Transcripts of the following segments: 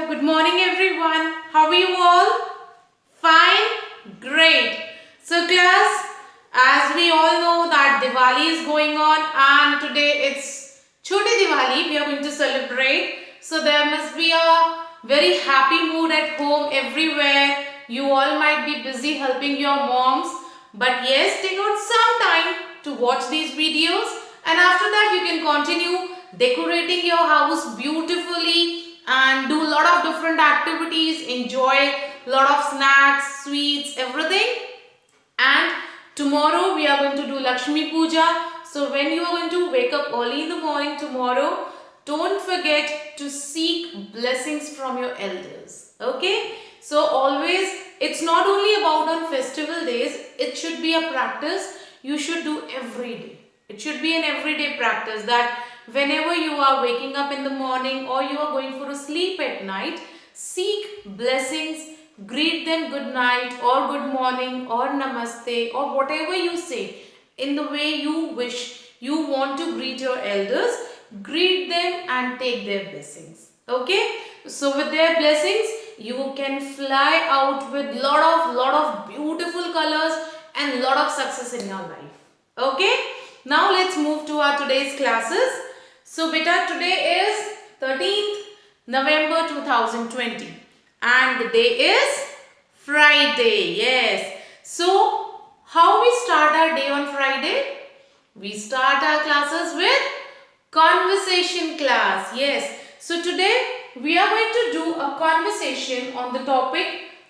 good morning everyone. How are you all? Fine? Great. So class, as we all know that Diwali is going on and today it's Choti Diwali, we are going to celebrate. So there must be a very happy mood at home everywhere. You all might be busy helping your moms, but yes, take out some time to watch these videos and after that you can continue decorating your house beautifully and do a lot of different activities, enjoy a lot of snacks, sweets, everything. And tomorrow we are going to do Lakshmi Puja. So when you are going to wake up early in the morning tomorrow, don't forget to seek blessings from your elders. Okay? So always, it's not only about on festival days, it should be a practice you should do every day. It should be an everyday practice that whenever you are waking up in the morning or you are going for a sleep at night, seek blessings, greet them good night or good morning or namaste or whatever you say in the way you wish you want to greet your elders, greet them and take their blessings. Okay? So with their blessings, you can fly out with lot of beautiful colors and lot of success in your life. Okay? Now let's move to our today's classes. So beta, today is 13th November 2020 and the day is Friday. Yes. So how we start our day on Friday? We start our classes with conversation class. Yes. So today we are going to do a conversation on the topic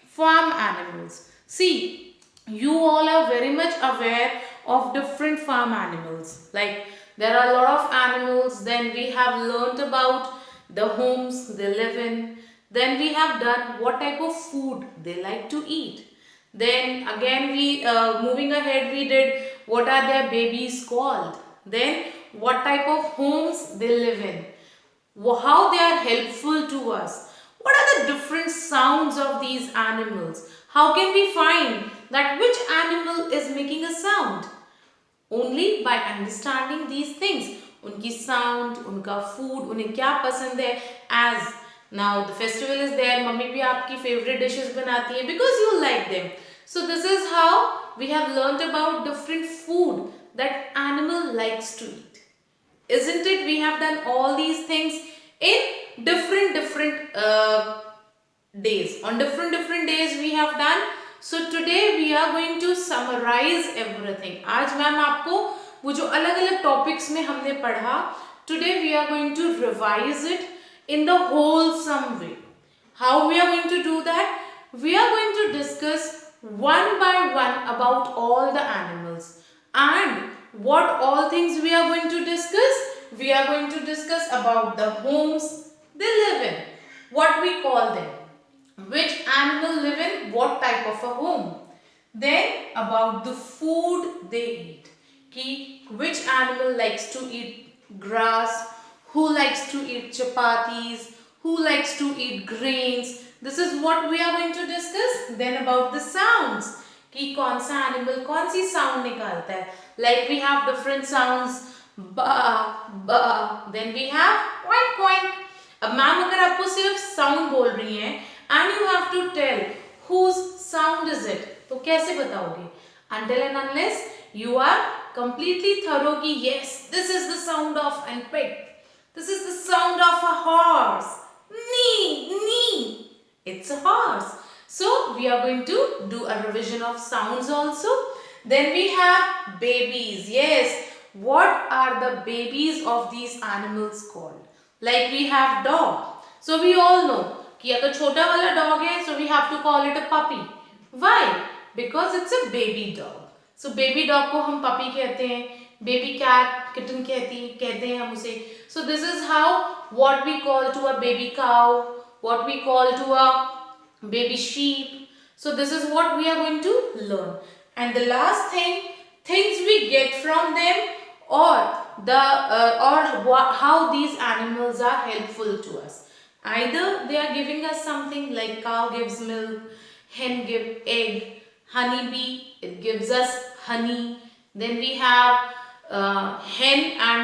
farm animals. See, you all are very much aware of different farm animals. Like there are a lot of animals. Then we have learnt about the homes they live in. Then we have done what type of food they like to eat. Then again we moving ahead we did what are their babies called. Then what type of homes they live in. How they are helpful to us. What are the different sounds of these animals? How can we find that which animal is making a sound? Only by understanding these things. उनकी sound, उनका food, उन्हें क्या पसंद है. As now the festival is there, mummy भी आपकी favorite dishes बनाती है because you like them. So this is how we have learnt about different food that animal likes to eat. Isn't it? We have done all these things in different days. On different days we have done. So today we are going to summarize everything. आज ma'am आपको वो जो अलग-अलग topics में हमने पढ़ा, today we are going to revise it in the wholesome way. How we are going to do that? We are going to discuss one by one about all the animals. And what all things we are going to discuss? We are going to discuss about the homes they live in. What we call them. Which animal live in what type of a home. Then about the food they eat. Which animal likes to eat grass, who likes to eat chapatis, who likes to eat grains. This is what we are going to discuss. Then about the sounds. कि कौन सा animal कौन सी sound निकालता है. Like we have different sounds. Ba, ba. Then we have quack, quack. अब ma'am अगर आपको सिर्फ sound बोल रही हैं and you have to tell whose sound is it, तो कैसे बताओगे? Until and unless you are completely thorough कि yes, this is the sound of an pig. This is the sound of a horse. Nee, nee. It's a horse. So we are going to do a revision of sounds also. Then we have babies. Yes. What are the babies of these animals called? Like we have dog. So we all know कि अगर छोटा वाला dog है, so we have to call it a puppy. Why? Because it's a baby dog. So baby dog को हम puppy कहते हैं. Baby cat, kitten कहते हैं हम उसे. So this is how what we call to a baby cow, what we call to a baby sheep. So this is what we are going to learn. And the last thing, things we get from them or how these animals are helpful to us. Either they are giving us something like cow gives milk, hen gives egg, honeybee, it gives us honey. Then we have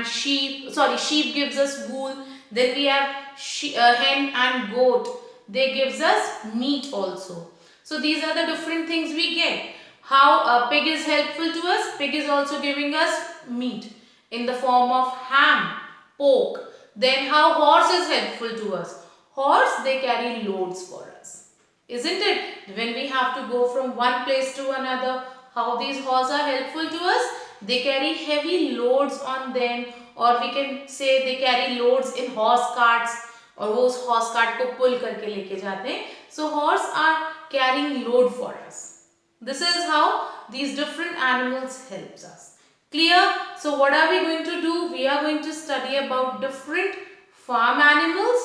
sheep gives us wool. Then we have hen and goat. they gives us meat also. So these are the different things we get. How a pig is helpful to us? Pig is also giving us meat in the form of ham, pork. Then how horse is helpful to us? Horse, they carry loads for us. Isn't it? When we have to go from one place to another, how these horses are helpful to us? They carry heavy loads on them, or we can say they carry loads in horse carts, और वो उस horse cart को pull करके लेके जाते हैं. So horse are carrying load for us. This is how these different animals helps us. Clear? So what are we going to do? We are going to study about different farm animals,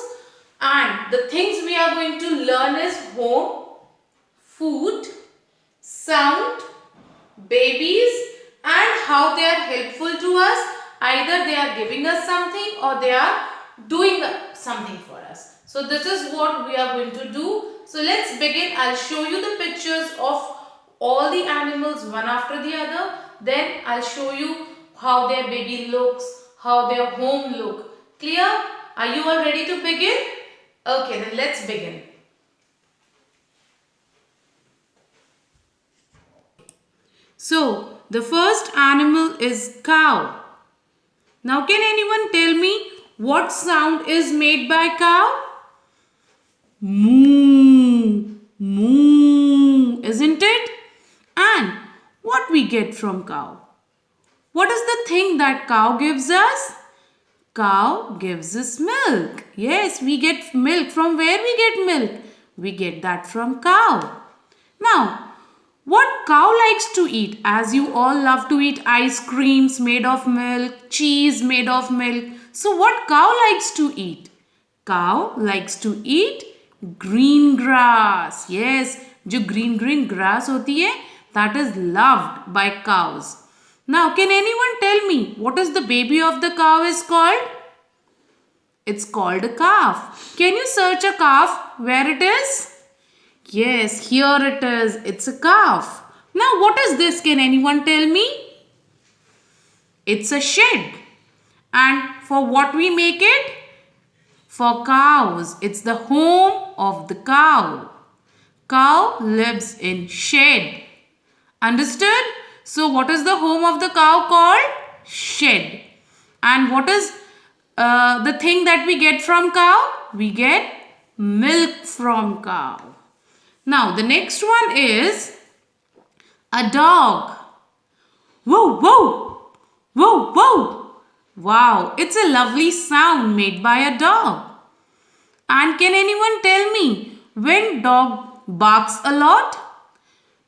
and the things we are going to learn is home, food, sound, babies, and how they are helpful to us. Either they are giving us something or they are doing something for us. So this is what we are going to do. So let's begin. I'll show you the pictures of all the animals one after the other. Then I'll show you how their baby looks, how their home look. Clear? Are you all ready to begin? Okay, then let's begin. So the first animal is cow. Now can anyone tell me what sound is made by cow? Moo, moo, isn't it? And what we get from cow? What is the thing that cow gives us? Cow gives us milk. Yes, we get milk. From where we get milk? We get that from cow. Now, what cow likes to eat? As you all love to eat ice creams made of milk, cheese made of milk. So what cow likes to eat? Cow likes to eat green grass. Yes, जो green grass होती है, that is loved by cows. Now, can anyone tell me what is the baby of the cow is called? It's called a calf. Can you search a calf where it is? Yes, here it is. It's a calf. Now, what is this? Can anyone tell me? It's a shed. And for what we make it? For cows. It's the home of the cow. Cow lives in shed. Understood? So what is the home of the cow called? Shed. And what is the thing that we get from cow? We get milk from cow. Now the next one is a dog. Whoa, whoa, whoa, whoa. Wow, it's a lovely sound made by a dog. And can anyone tell me when dog barks a lot?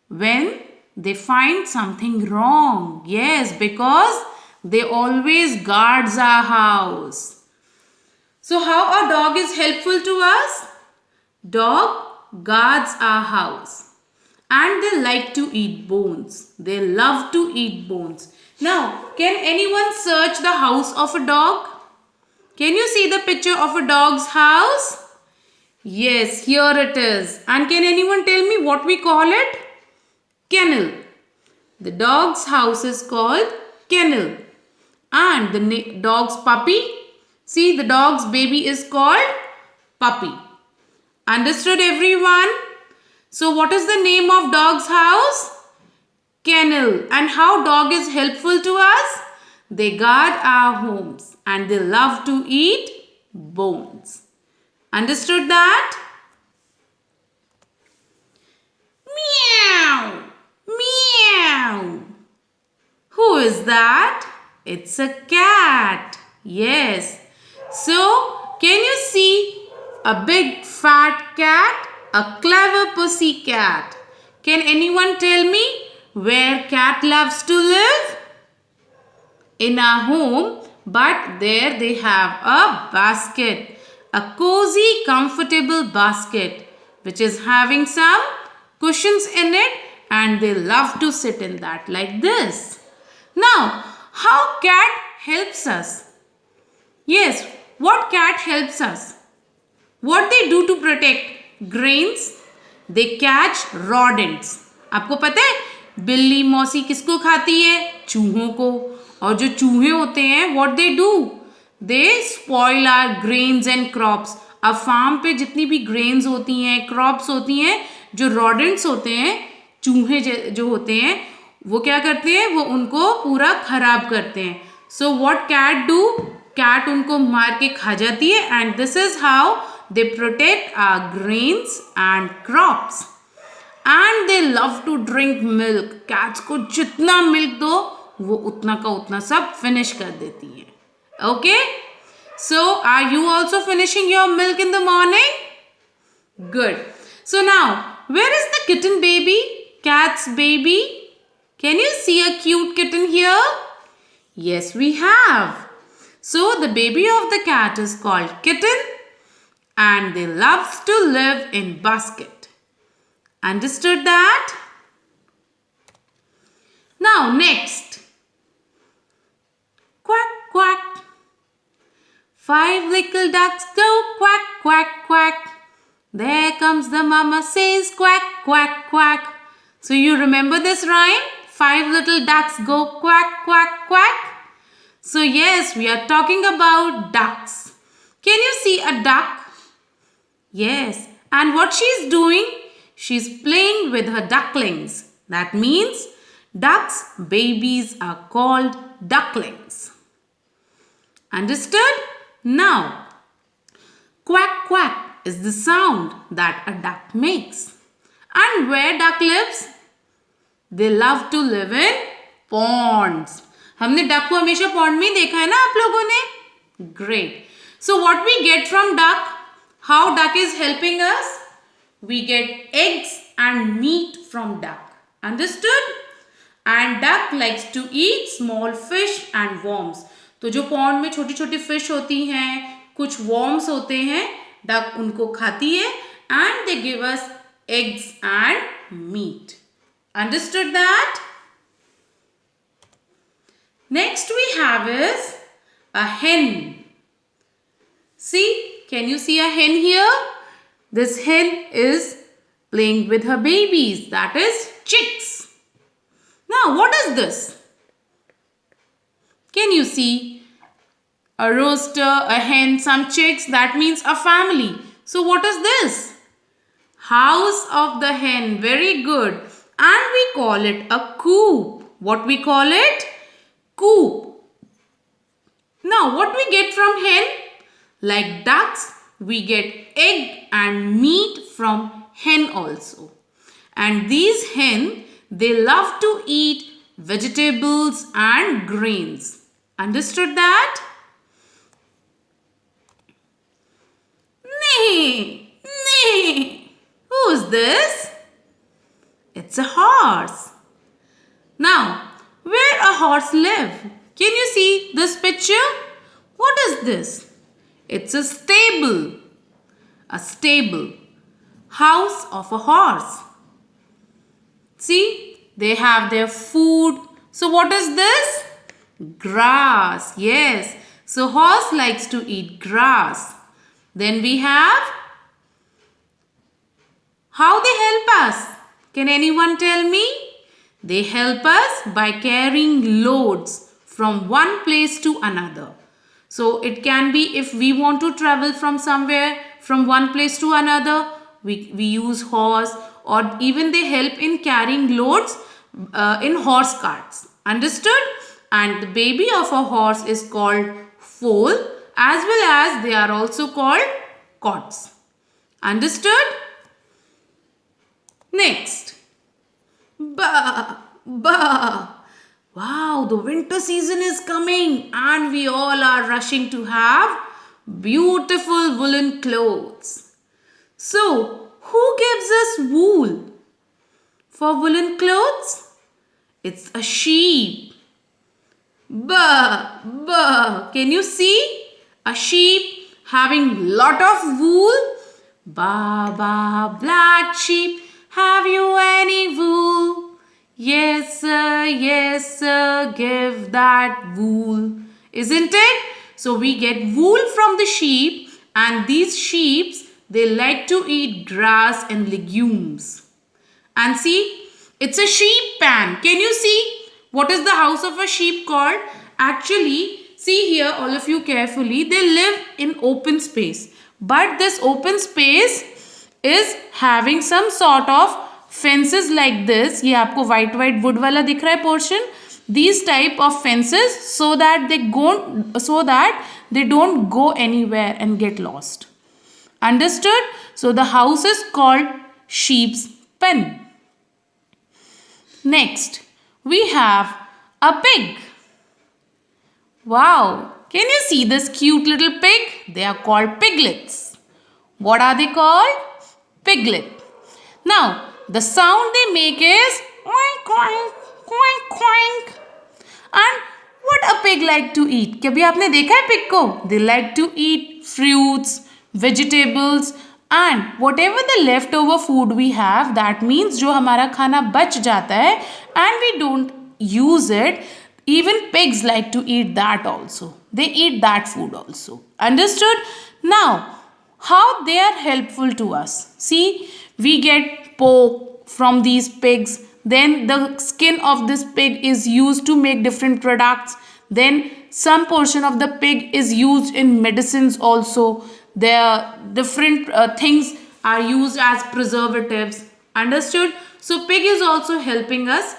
When they find something wrong. Yes, because they always guards our house. So how a dog is helpful to us? Dog guards our house. And they like to eat bones. They love to eat bones. Now, can anyone search the house of a dog? Can you see the picture of a dog's house? Yes, here it is. And can anyone tell me what we call it? Kennel. The dog's house is called kennel. And the dog's puppy, see the dog's baby is called puppy. Understood everyone? So what is the name of dog's house? Kennel. And how dog is helpful to us? They guard our homes and they love to eat bones. Understood that? Meow. Meow. Who is that? It's a cat. Yes. So, can you see a big fat cat? A clever pussy cat. Can anyone tell me where cat loves to live? In our home, but there they have a basket. A cozy, comfortable basket which is having some cushions in it, and they love to sit in that like this. Now, how cat helps us? Yes, what cat helps us? What they do to protect grains? They catch rodents. आपको पता है बिल्ली मौसी किसको खाती है? चूहों को. और जो चूहे होते हैं, what they do? They spoil our grains and crops. अब फार्म पे जितनी भी ग्रेन्स होती हैं, क्रॉप्स होती हैं, जो रॉडेंट्स होते हैं, चूहे जो होते हैं, वो क्या करते हैं, वो उनको पूरा खराब करते हैं. So what cat do, cat उनको मार के खा जाती है. And this is how they protect our grains and crops. And they love to drink milk. Cats को जितना मिल्क दो वो उतना का उतना सब फिनिश कर देती है. Okay, so are you also finishing your milk in the morning? Good. So now where is the kitten baby, cat's baby? Can you see a cute kitten here? Yes, we have. So the baby of the cat is called kitten and they loves to live in basket. Understood that? Now next. Quack, quack. 5 little ducks go quack, quack, quack. There comes the mama says quack, quack, quack. So you remember this rhyme? 5 little ducks go quack, quack, quack. So yes, we are talking about ducks. Can you see a duck? Yes. And what she's doing? She's playing with her ducklings. That means ducks' babies are called ducklings. Understood? Now, quack, quack is the sound that a duck makes. And where duck lives? They love to live in ponds. हमने duck को हमेशा pond में देखा है ना आप लोगों ने? Great. So what we get from duck? How duck is helping us? We get eggs and meat from duck. Understood? And duck likes to eat small fish and worms. तो जो pond में छोटी छोटी fish होती हैं, कुछ worms होते हैं, duck उनको खाती है and they give us eggs and meat. Understood that? Next we have is a hen. See, can you see a hen here? This hen is playing with her babies, that is chicks. Now what is this? Can you see a rooster, a hen, some chicks? That means a family. So what is this? House of the hen. Very good. And we call it a coop. What we call it? Coop. Now what we get from hen? Like ducks, we get egg and meat from hen also. And these hen, they love to eat vegetables and grains. Understood that? Nee, nee. Who is this? It's a horse. Now, where a horse live? Can you see this picture? What is this? It's a stable. A stable. House of a horse. See, they have their food. So what is this? Grass. Yes. So horse likes to eat grass. Then we have how they help us. Can anyone tell me? They help us by carrying loads from one place to another. So it can be if we want to travel from somewhere, from one place to another, we use horse, or even they help in carrying loads in horse carts. Understood? And the baby of a horse is called foal, as well as they are also called cots. Understood? Next. Ba, ba. Wow, the winter season is coming and we all are rushing to have beautiful woolen clothes. So, who gives us wool for woolen clothes? It's a sheep. Ba, ba. Can you see a sheep having lot of wool? Ba, ba, black sheep, have you any wool? Yes, sir, give that wool. Isn't it? So we get wool from the sheep, and these sheep, they like to eat grass and legumes. And see, it's a sheep pen. Can you see what is the house of a sheep called? Actually, See here, all of you carefully, they live in open space. But this open space is having some sort of fences like this. ये आपको white wood वाला दिख रहा है portion. These type of fences so that they don't go anywhere and get lost. Understood? So the house is called sheep's pen. Next, we have a pig. Wow, can you see this cute little pig? They are called piglets. What are they called? Piglet. Now, the sound they make is oink, oink, oink, oink. And what a pig like to eat? कभी आपने देखा है pig को? They like to eat fruits, vegetables and whatever the leftover food we have, that means जो हमारा खाना बच जाता है and we don't use it, even pigs like to eat that also. They eat that food also. Understood? Now, how they are helpful to us. See, we get pork from these pigs. Then the skin of this pig is used to make different products. Then some portion of the pig is used in medicines also. Their different things are used as preservatives. Understood? So pig is also helping us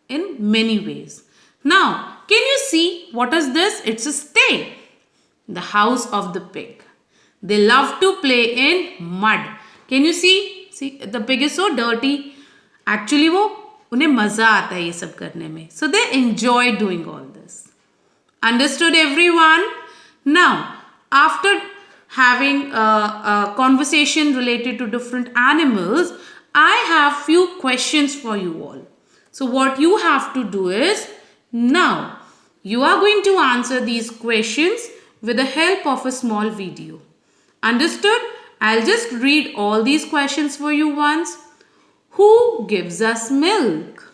in many ways. Now, can you see what is this? It's a stay. The house of the pig. They love to play in mud. Can you see? See, the pig is so dirty. Actually, उन्हें मजा आता है ये सब करने में. So they enjoy doing all this. Understood, everyone? Now, after having a conversation related to different animals, I have few questions for you all. So what you have to do is, now you are going to answer these questions with the help of a small video. Understood? I'll just read all these questions for you once. Who gives us milk?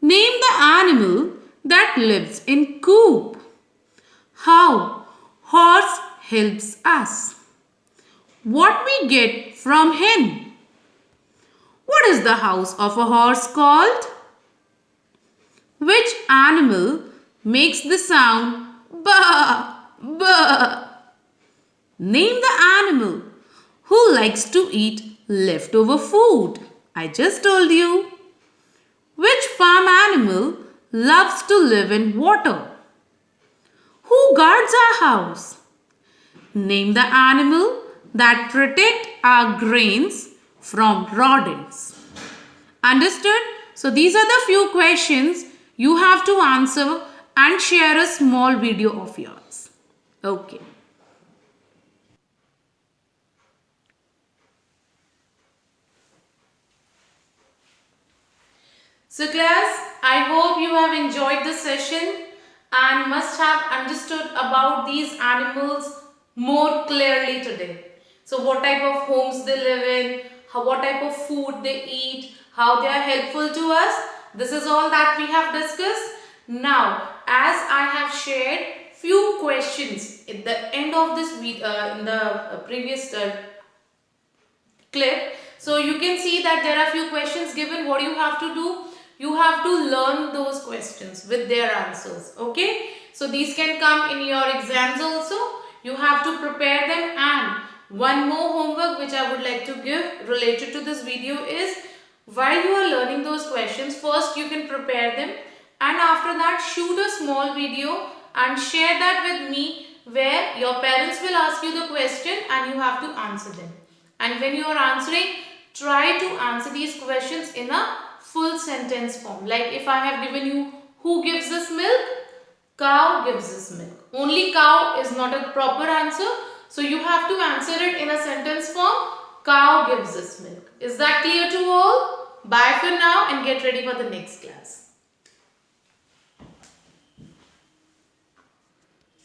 Name the animal that lives in coop. How horse helps us. What we get from hen. What is the house of a horse called? Which animal makes the sound ba ba? Name the animal who likes to eat leftover food. I just told you. Which farm animal loves to live in water? Who guards our house? Name the animal that protect our grains from rodents. Understood? So these are the few questions you have to answer and share a small video of yours. Okay. So class, I hope you have enjoyed the session and must have understood about these animals more clearly today. So what type of homes they live in, what type of food they eat, how they are helpful to us. This is all that we have discussed. Now, as I have shared few questions at the end of this video, in the previous clip. So you can see that there are few questions given. What you have to do? You have to learn those questions with their answers. Okay. So these can come in your exams also. You have to prepare them, and one more homework which I would like to give related to this video is, while you are learning those questions, first you can prepare them, and after that shoot a small video and share that with me, where your parents will ask you the question and you have to answer them. And when you are answering, try to answer these questions in a full sentence form. Like if I have given you, who gives us milk? Cow gives us milk. Only cow is not a proper answer. So you have to answer it in a sentence form. Cow gives us milk. Is that clear to all? Bye for now and get ready for the next class.